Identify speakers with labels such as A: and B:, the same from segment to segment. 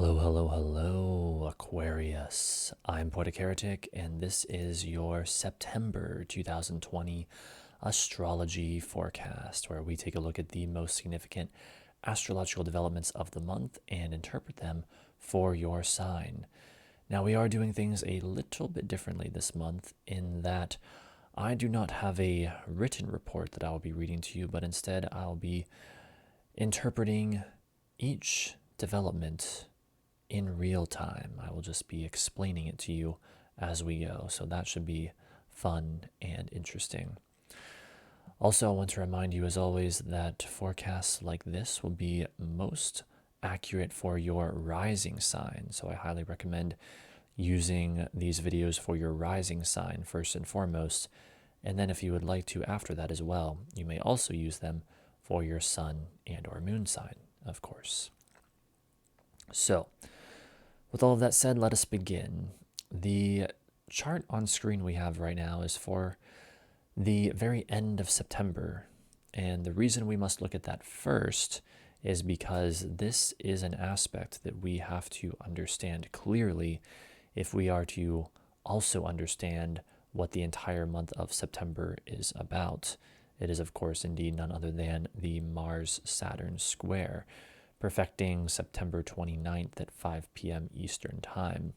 A: Hello, hello, hello, Aquarius. I'm Poetic Heretic, and this is your September 2020 astrology forecast, where we take a look at the most significant astrological developments of the month and interpret them for your sign. Now, we are doing things a little bit differently this month in that I do not have a written report that I will be reading to you, but instead I'll be interpreting each development in real time. I will just be explaining it to you as we go. So that should be fun and interesting. Also, I want to remind you, as always, that forecasts like this will be most accurate for your rising sign. So I highly recommend using these videos for your rising sign first and foremost. And then if you would like to after that as well, you may also use them for your sun and or moon sign, of course. So, with all of that said, let us begin. The chart on screen we have right now is for the very end of September. And the reason we must look at that first is because this is an aspect that we have to understand clearly if we are to also understand what the entire month of September is about. It is, of course, indeed none other than the Mars-Saturn square, perfecting September 29th at 5 p.m. Eastern Time.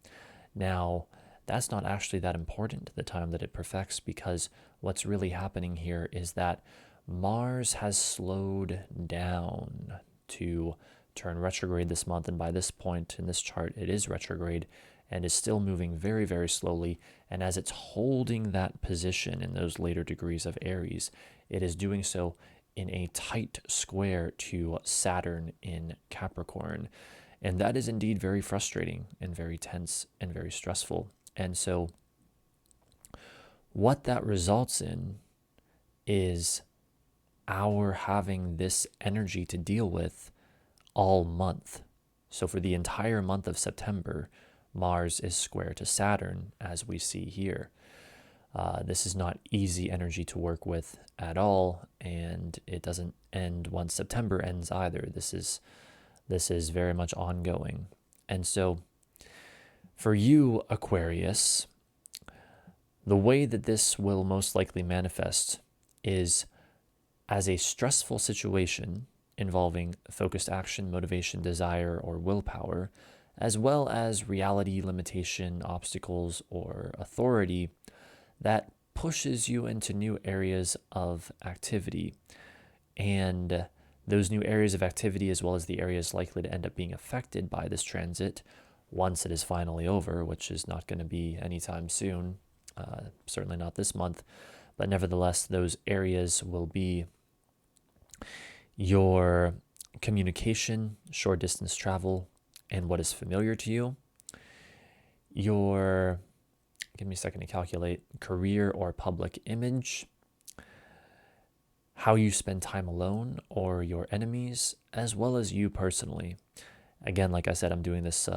A: Now, that's not actually that important, the time that it perfects, because what's really happening here is that Mars has slowed down to turn retrograde this month, and by this point in this chart, it is retrograde and is still moving very, very slowly. And as it's holding that position in those later degrees of Aries, it is doing so in a tight square to Saturn in Capricorn. And that is indeed very frustrating and very tense and very stressful. And so what that results in is our having this energy to deal with all month. So for the entire month of September, Mars is square to Saturn, as we see here. This is not easy energy to work with at all, and it doesn't end once September ends either. This is very much ongoing. And so for you, Aquarius, the way that this will most likely manifest is as a stressful situation involving focused action, motivation, desire, or willpower, as well as reality, limitation, obstacles, or authority that pushes you into new areas of activity. And those new areas of activity, as well as the areas likely to end up being affected by this transit once it is finally over, which is not going to be anytime soon, certainly not this month, but nevertheless, those areas will be your communication, short distance travel, and what is familiar to you, your, give me a second to calculate, career or public image, how you spend time alone or your enemies, as well as you personally. Again, like I said, I'm doing this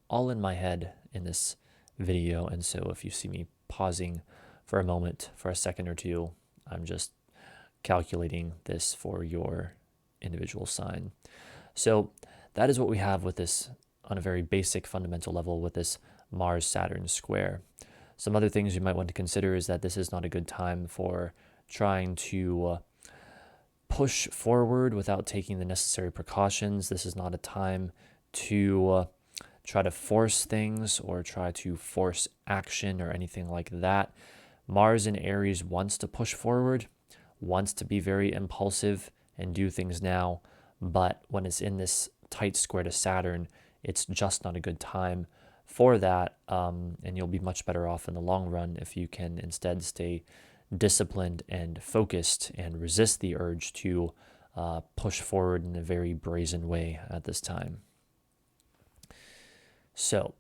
A: all in my head in this video, and so if you see me pausing for a moment, for a second or two, I'm just calculating this for your individual sign. So that is what we have with this on a very basic fundamental level with this Mars-Saturn square. Some other things you might want to consider is that this is not a good time for trying to push forward without taking the necessary precautions. This is not a time to try to force things or try to force action or anything like that. Mars in Aries wants to push forward, wants to be very impulsive and do things now, but when it's in this tight square to Saturn, it's just not a good time for that, and you'll be much better off in the long run if you can instead stay disciplined and focused and resist the urge to push forward in a very brazen way at this time. So,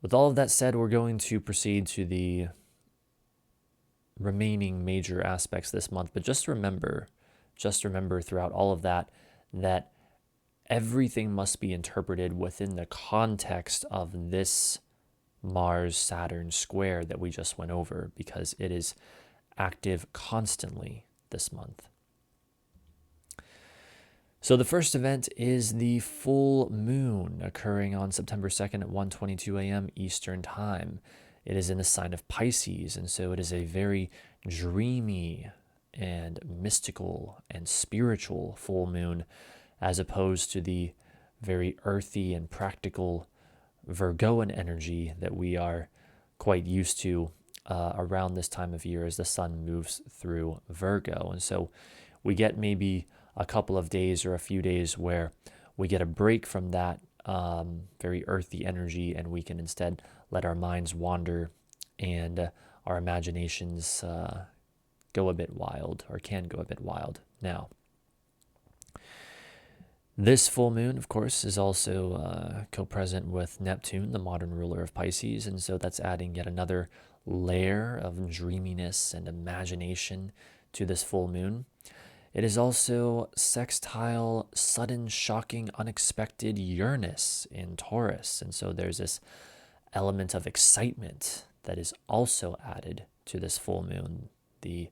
A: with all of that said, we're going to proceed to the remaining major aspects this month, but just remember throughout all of that, that everything must be interpreted within the context of this Mars-Saturn square that we just went over, because it is active constantly this month. So the first event is the full moon occurring on September 2nd at 1:22 a.m. Eastern Time. It is in the sign of Pisces, and so it is a very dreamy and mystical and spiritual full moon, as opposed to the very earthy and practical Virgoan energy that we are quite used to around this time of year as the sun moves through Virgo. And so we get maybe a couple of days or a few days where we get a break from that very earthy energy, and we can instead let our minds wander and our imaginations go a bit wild, or can go a bit wild. Now, this full moon, of course, is also co-present with Neptune, the modern ruler of Pisces, and so that's adding yet another layer of dreaminess and imagination to this full moon. It is also sextile, sudden, shocking, unexpected Uranus in Taurus, and so there's this element of excitement that is also added to this full moon. The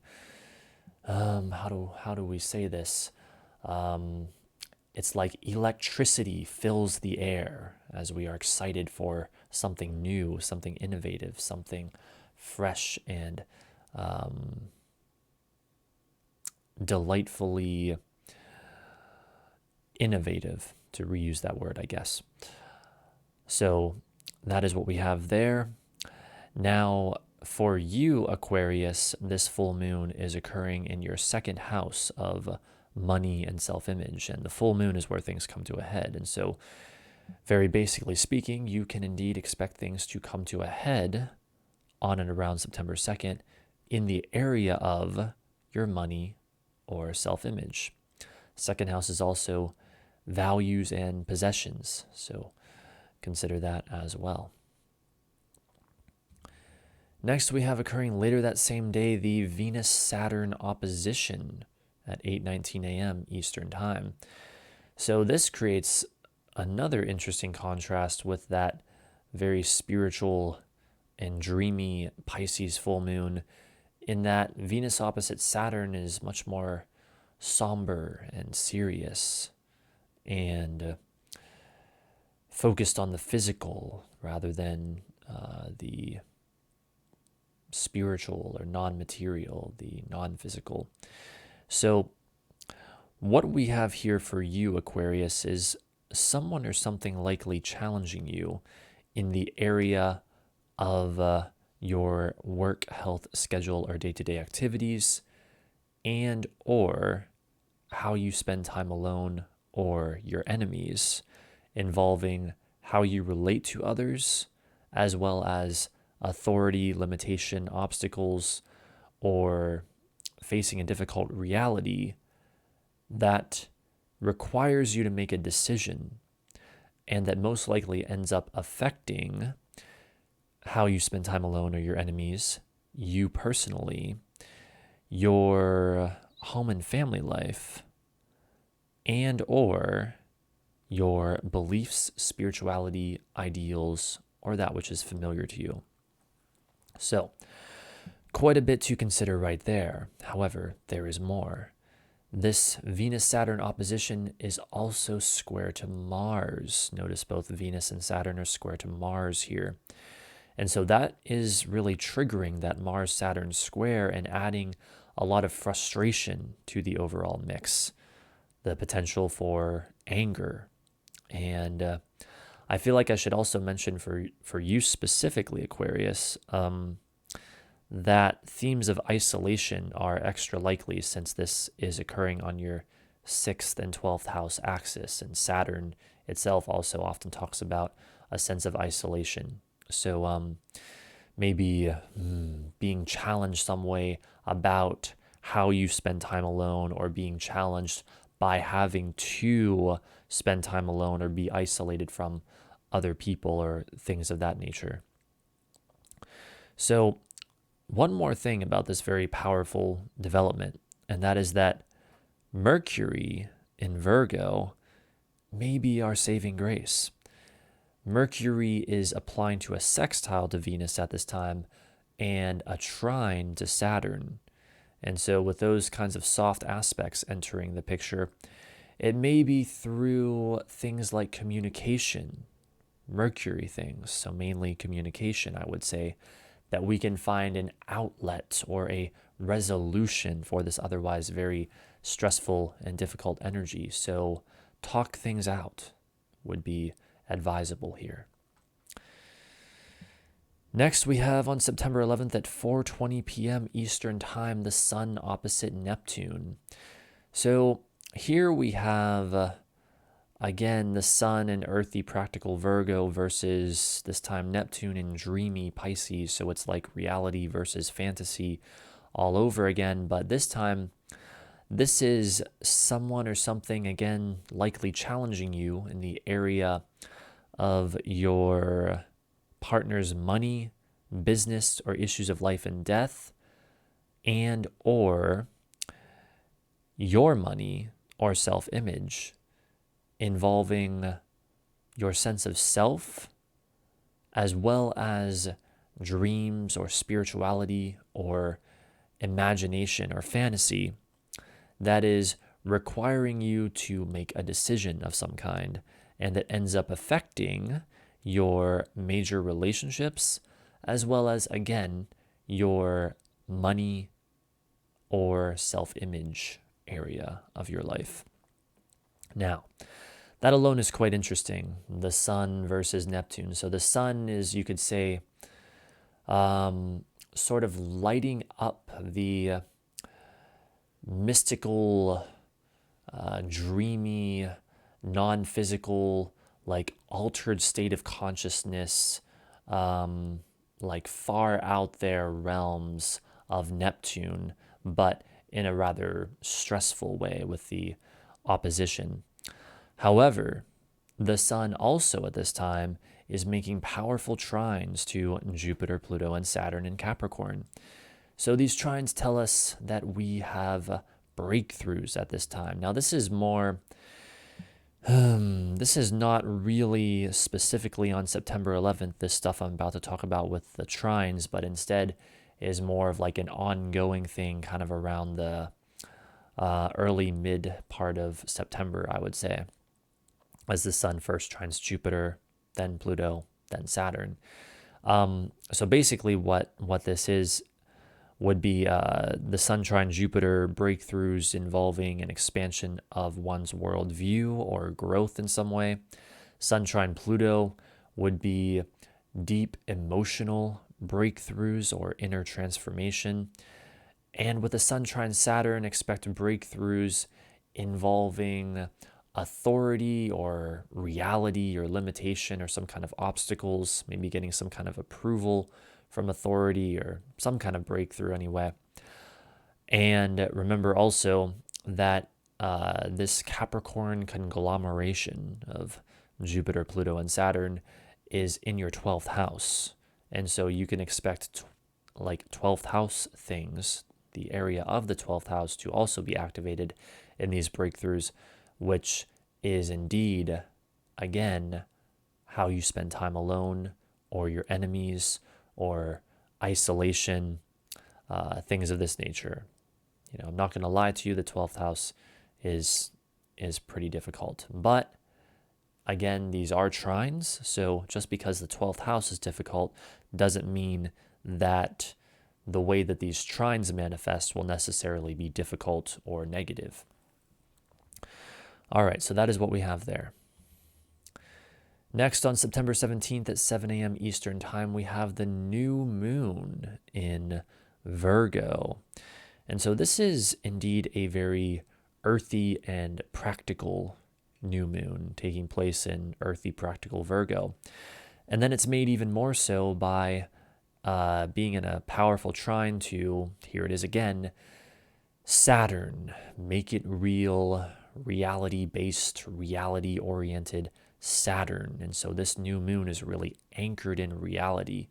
A: how do we say this? It's like electricity fills the air as we are excited for something new, something innovative, something fresh and delightfully innovative, to reuse that word, I guess. So that is what we have there. Now, for you, Aquarius, this full moon is occurring in your second house of money and self-image, and the full moon is where things come to a head. And so, very basically speaking, you can indeed expect things to come to a head on and around September 2nd in the area of your money or self-image. Second house is also values and possessions, so consider that as well. Next, we have occurring later that same day the Venus-Saturn opposition at 8:19 a.m. Eastern Time. So this creates another interesting contrast with that very spiritual and dreamy Pisces full moon, in that Venus opposite Saturn is much more somber and serious and focused on the physical rather than the spiritual or non-material, the non-physical. So what we have here for you, Aquarius, is someone or something likely challenging you in the area of your work, health, schedule, or day-to-day activities, and or how you spend time alone or your enemies, involving how you relate to others, as well as authority, limitation, obstacles, or facing a difficult reality that requires you to make a decision, and that most likely ends up affecting how you spend time alone or your enemies, you personally, your home and family life, and or your beliefs, spirituality, ideals, or that which is familiar to you. So, quite a bit to consider right there. However, there is more. This Venus-Saturn opposition is also square to Mars. Notice both Venus and Saturn are square to Mars here. And so that is really triggering that Mars-Saturn square and adding a lot of frustration to the overall mix. The potential for anger. And I feel like I should also mention for you specifically, Aquarius, that themes of isolation are extra likely since this is occurring on your 6th and 12th house axis, and Saturn itself also often talks about a sense of isolation. So maybe being challenged some way about how you spend time alone, or being challenged by having to spend time alone or be isolated from other people or things of that nature. So one more thing about this very powerful development, and that is that Mercury in Virgo may be our saving grace. Mercury is applying to a sextile to Venus at this time and a trine to Saturn. And so with those kinds of soft aspects entering the picture, It may be through things like communication, Mercury things, so mainly communication, I would say, that we can find an outlet or a resolution for this otherwise very stressful and difficult energy. So talk things out would be advisable here. Next, we have on September 11th at 4:20 p.m. Eastern Time, the Sun opposite Neptune. So here we have, again, the Sun in earthy practical Virgo versus this time Neptune in dreamy Pisces. So it's like reality versus fantasy all over again. But this time, this is someone or something, again, likely challenging you in the area of your partner's money, business, or issues of life and death, and or your money or self-image, involving your sense of self, as well as dreams or spirituality or imagination or fantasy that is requiring you to make a decision of some kind, and that ends up affecting your major relationships, as well as, again, your money or self-image area of your life. Now, that alone is quite interesting, the Sun versus Neptune. So the Sun is, you could say, sort of lighting up the mystical, dreamy, non-physical, like altered state of consciousness, like far out there realms of Neptune, but in a rather stressful way with the opposition. However, the Sun also at this time is making powerful trines to Jupiter, Pluto, and Saturn in Capricorn. So these trines tell us that we have breakthroughs at this time. Now, this is more, this is not really specifically on September 11th, this stuff I'm about to talk about with the trines, but instead is more of like an ongoing thing kind of around the early mid part of September, I would say, as the Sun first trines Jupiter, then Pluto, then Saturn. So basically what this is would be the Sun trine Jupiter breakthroughs involving an expansion of one's worldview or growth in some way. Sun trine Pluto would be deep emotional breakthroughs or inner transformation. And with the Sun trine Saturn, expect breakthroughs involving authority or reality or limitation or some kind of obstacles, maybe getting some kind of approval from authority or some kind of breakthrough anyway. And remember also that this Capricorn conglomeration of Jupiter, Pluto, and Saturn is in your 12th house. And so you can expect like 12th house things, the area of the 12th house, to also be activated in these breakthroughs, which is indeed, again, how you spend time alone or your enemies or isolation, things of this nature. You know, I'm not going to lie to you, the 12th house is pretty difficult. But again, these are trines, so just because the 12th house is difficult doesn't mean that the way that these trines manifest will necessarily be difficult or negative. All right, so that is what we have there. Next, on September 17th at 7 a.m. Eastern Time, we have the new moon in Virgo. And so this is indeed a very earthy and practical new moon taking place in earthy practical Virgo. And then it's made even more so by being in a powerful trine to, here it is again, Saturn. Make it real, reality-based, reality-oriented Saturn. And so this new moon is really anchored in reality.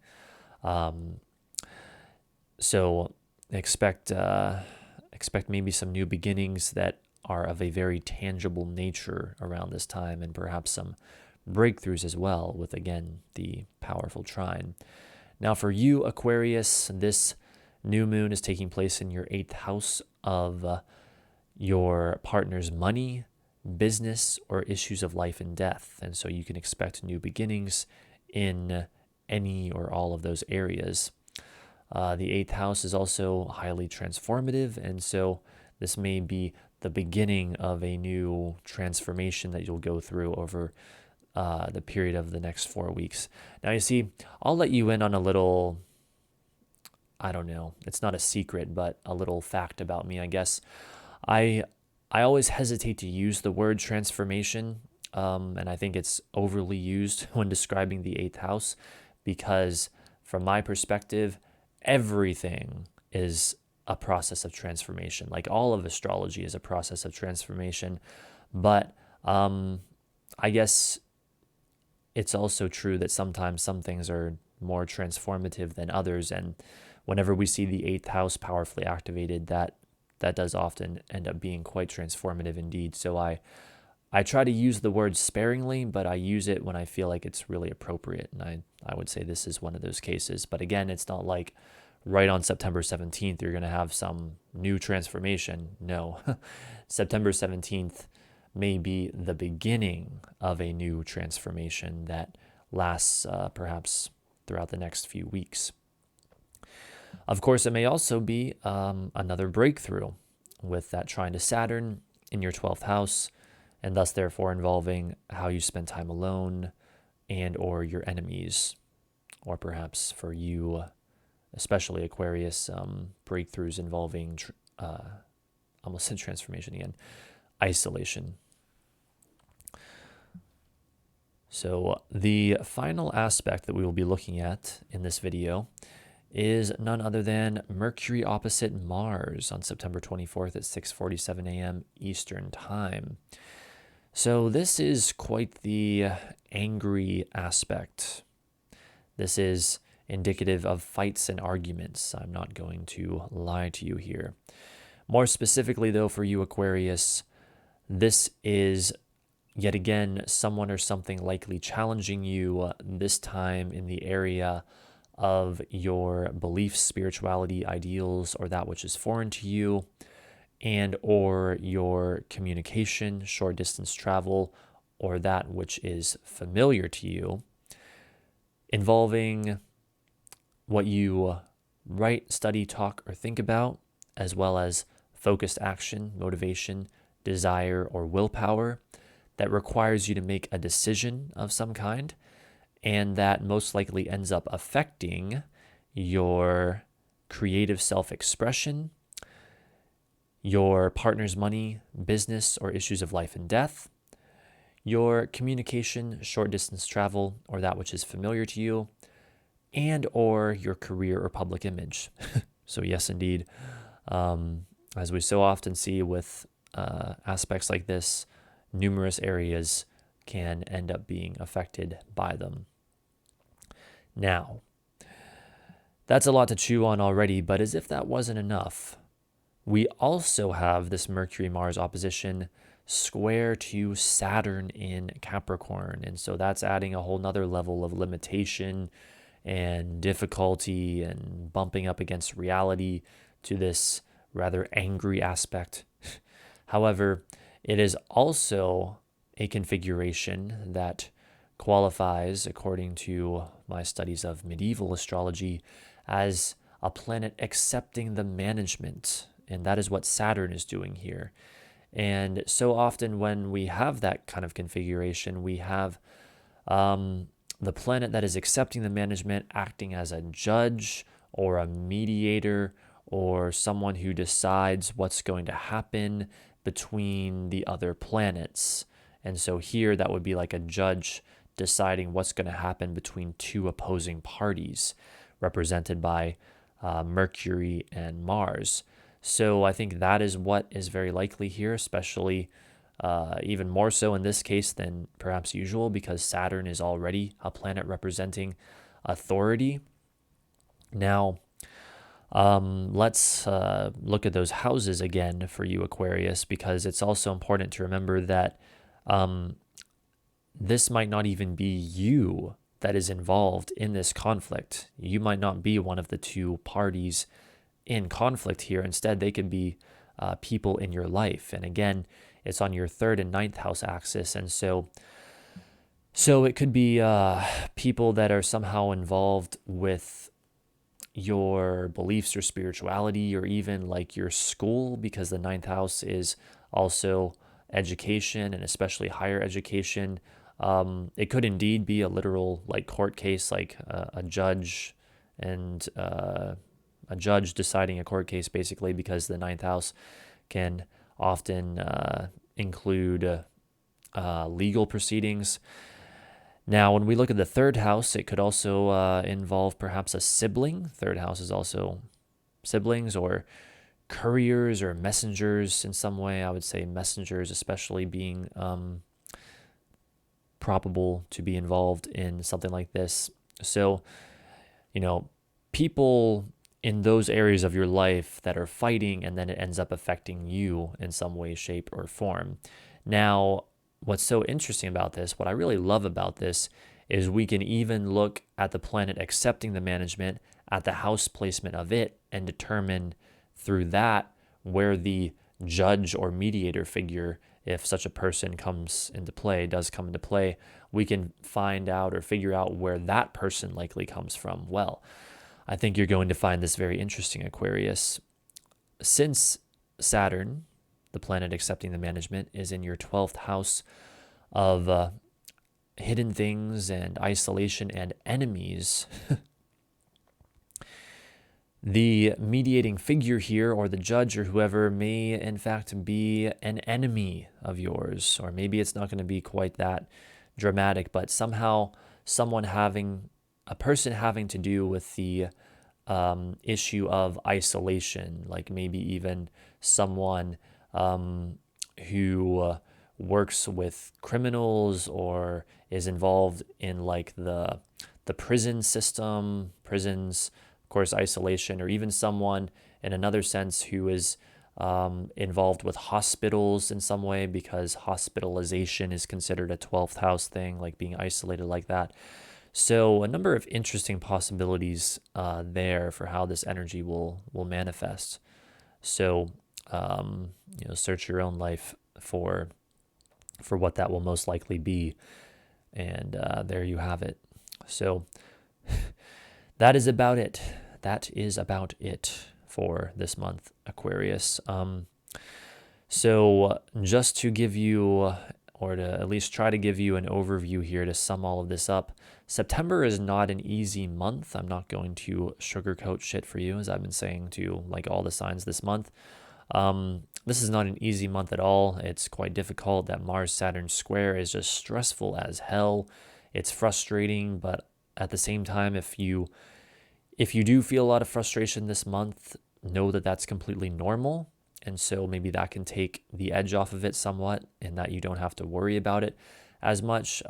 A: So expect maybe some new beginnings that are of a very tangible nature around this time, and perhaps some breakthroughs as well with, again, the powerful trine. Now for you, Aquarius, this new moon is taking place in your 8th house of your partner's money, business or issues of life and death. And so you can expect new beginnings in any or all of those areas. The eighth house is also highly transformative, and so this may be the beginning of a new transformation that you'll go through over the period of the next 4 weeks. Now, you see, I'll let you in on a little, I don't know, it's not a secret, but a little fact about me, I guess. I always hesitate to use the word transformation, and I think it's overly used when describing the eighth house, because from my perspective, everything is a process of transformation. Like all of astrology is a process of transformation. But I guess it's also true that sometimes some things are more transformative than others. And whenever we see the eighth house powerfully activated, that does often end up being quite transformative indeed. So I try to use the word sparingly, but I use it when I feel like it's really appropriate. And I would say this is one of those cases. But again, it's not like right on September 17th, you're going to have some new transformation. No, September 17th may be the beginning of a new transformation that lasts perhaps throughout the next few weeks. Of course, it may also be another breakthrough with that trine to Saturn in your 12th house, and thus therefore involving how you spend time alone and or your enemies, or perhaps for you, especially Aquarius, breakthroughs involving, almost said transformation again, isolation. So the final aspect that we will be looking at in this video is none other than Mercury opposite Mars on September 24th at 6:47 a.m. Eastern Time. So this is quite the angry aspect. This is indicative of fights and arguments. I'm not going to lie to you here. More specifically, though, for you, Aquarius, this is yet again someone or something likely challenging you, this time in the area of your beliefs, spirituality, ideals, or that which is foreign to you, and or your communication, short distance travel, or that which is familiar to you, involving what you write, study, talk, or think about, as well as focused action, motivation, desire, or willpower that requires you to make a decision of some kind, and that most likely ends up affecting your creative self-expression, your partner's money, business, or issues of life and death, your communication, short distance travel, or that which is familiar to you, and or your career or public image. So yes, indeed, as we so often see with aspects like this, numerous areas can end up being affected by them. Now, that's a lot to chew on already, but as if that wasn't enough, we also have this Mercury-Mars opposition square to Saturn in Capricorn. And so that's adding a whole nother level of limitation and difficulty and bumping up against reality to this rather angry aspect. However, it is also a configuration that qualifies, according to my studies of medieval astrology, as a planet accepting the management. And that is what Saturn is doing here. And so often when we have that kind of configuration, we have the planet that is accepting the management acting as a judge or a mediator or someone who decides what's going to happen between the other planets. And so here that would be like a judge deciding what's going to happen between two opposing parties represented by Mercury and Mars. So I think that is what is very likely here, especially even more so in this case than perhaps usual, because Saturn is already a planet representing authority. Now, let's look at those houses again for you, Aquarius, because it's also important to remember that this might not even be you that is involved in this conflict. You might not be one of the two parties in conflict here. Instead, they could be people in your life. And again, it's on your 3rd and 9th house axis. And so it could be people that are somehow involved with your beliefs or spirituality, or even like your school, because the 9th house is also education, and especially higher education. It could indeed be a literal like court case, like a judge and a judge deciding a court case, basically, because the 9th house can often include legal proceedings. Now, when we look at the 3rd house, it could also involve perhaps a sibling. 3rd house is also siblings or couriers or messengers in some way. I would say messengers, especially, being probable to be involved in something like this. So, people in those areas of your life that are fighting, and then it ends up affecting you in some way, shape, or form. Now, what's so interesting about this, what I really love about this, is we can even look at the planet accepting the management, at the house placement of it, and determine through that where the judge or mediator figure, if such a person does come into play, we can find out or figure out where that person likely comes from. Well, I think you're going to find this very interesting, Aquarius. Since Saturn, the planet accepting the management, is in your 12th house of hidden things and isolation and enemies, the mediating figure here, or the judge or whoever, may in fact be an enemy of yours. Or maybe it's not going to be quite that dramatic, but somehow a person having to do with the issue of isolation, like maybe even someone who works with criminals, or is involved in like the prison system, prisons, of course, isolation, or even someone in another sense who is involved with hospitals in some way, because hospitalization is considered a 12th house thing, like being isolated like that. So a number of interesting possibilities there for how this energy will manifest. So search your own life for what that will most likely be, and there you have it. So that is about it. That is about it for this month, Aquarius. So just to give you, or to at least try to give you an overview here to sum all of this up, September is not an easy month. I'm not going to sugarcoat shit for you, as I've been saying to like all the signs this month. This is not an easy month at all. It's quite difficult. That Mars-Saturn square is just stressful as hell. It's frustrating, but at the same time, if you do feel a lot of frustration this month, know that that's completely normal. And so maybe that can take the edge off of it somewhat, and that you don't have to worry about it as much.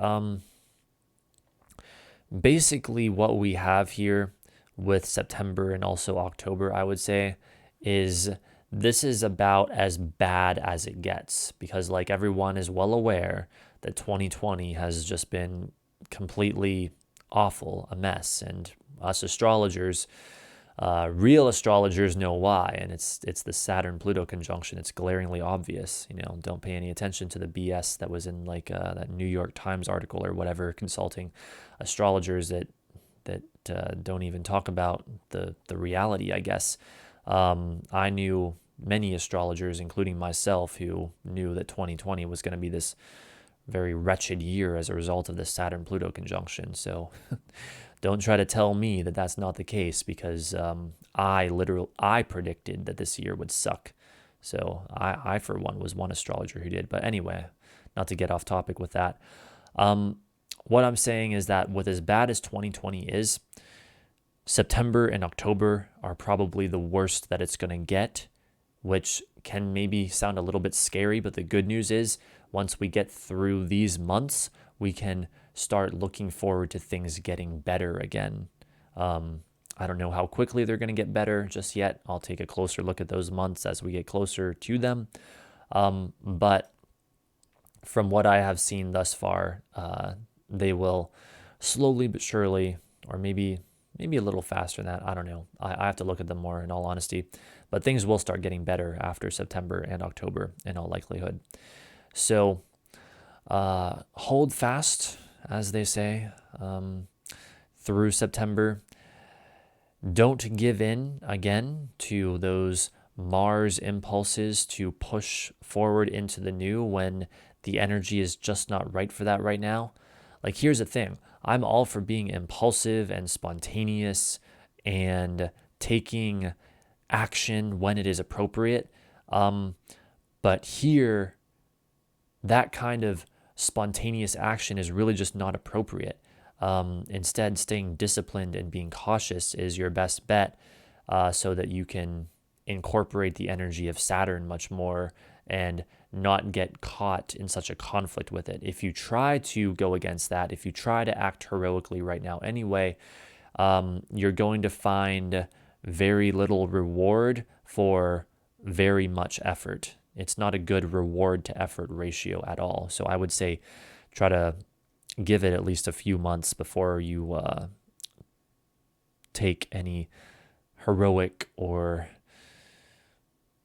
A: Basically, what we have here with September and also October, I would say, is this is about as bad as it gets, because like everyone is well aware that 2020 has just been completely awful, a mess. And us astrologers, real astrologers, know why. And it's the Saturn-Pluto conjunction. It's glaringly obvious. Don't pay any attention to the BS that was in like that New York Times article or whatever, consulting astrologers that don't even talk about the reality, I guess. I knew many astrologers, including myself, who knew that 2020 was going to be this very wretched year as a result of the Saturn-Pluto conjunction. So don't try to tell me that that's not the case, because I predicted that this year would suck. So I for one, was one astrologer who did. But anyway, not to get off topic with that. What I'm saying is that with as bad as 2020 is, September and October are probably the worst that it's going to get, which can maybe sound a little bit scary. But the good news is, once we get through these months, we can start looking forward to things getting better again. I don't know how quickly they're going to get better just yet. I'll take a closer look at those months as we get closer to them. But from what I have seen thus far, they will slowly but surely, or maybe a little faster than that. I don't know. I have to look at them more, in all honesty. But things will start getting better after September and October, in all likelihood. So hold fast, as they say, through September. Don't give in again to those Mars impulses to push forward into the new when the energy is just not right for that right now. Like, here's the thing, I'm all for being impulsive and spontaneous and taking action when it is appropriate. But here, that kind of spontaneous action is really just not appropriate. Instead, staying disciplined and being cautious is your best bet, so that you can incorporate the energy of Saturn much more and not get caught in such a conflict with it. If you try to go against that, if you try to act heroically right now anyway, you're going to find very little reward for very much effort. It's not a good reward to effort ratio at all. So I would say try to give it at least a few months before you take any heroic or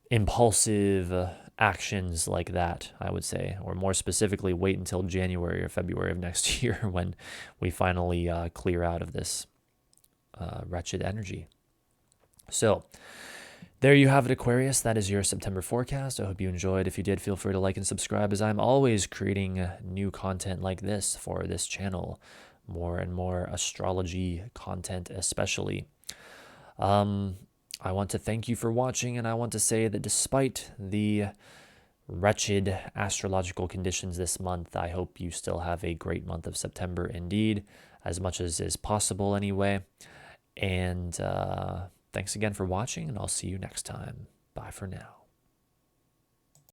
A: impulsive actions like that, I would say. Or more specifically, wait until January or February of next year when we finally clear out of this wretched energy. So there you have it, Aquarius. That is your September forecast. I hope you enjoyed. If you did, feel free to like and subscribe, as I'm always creating new content like this for this channel. More and more astrology content especially. I want to thank you for watching, and I want to say that despite the wretched astrological conditions this month, I hope you still have a great month of September indeed, as much as is possible anyway. And thanks again for watching, and I'll see you next time. Bye for now.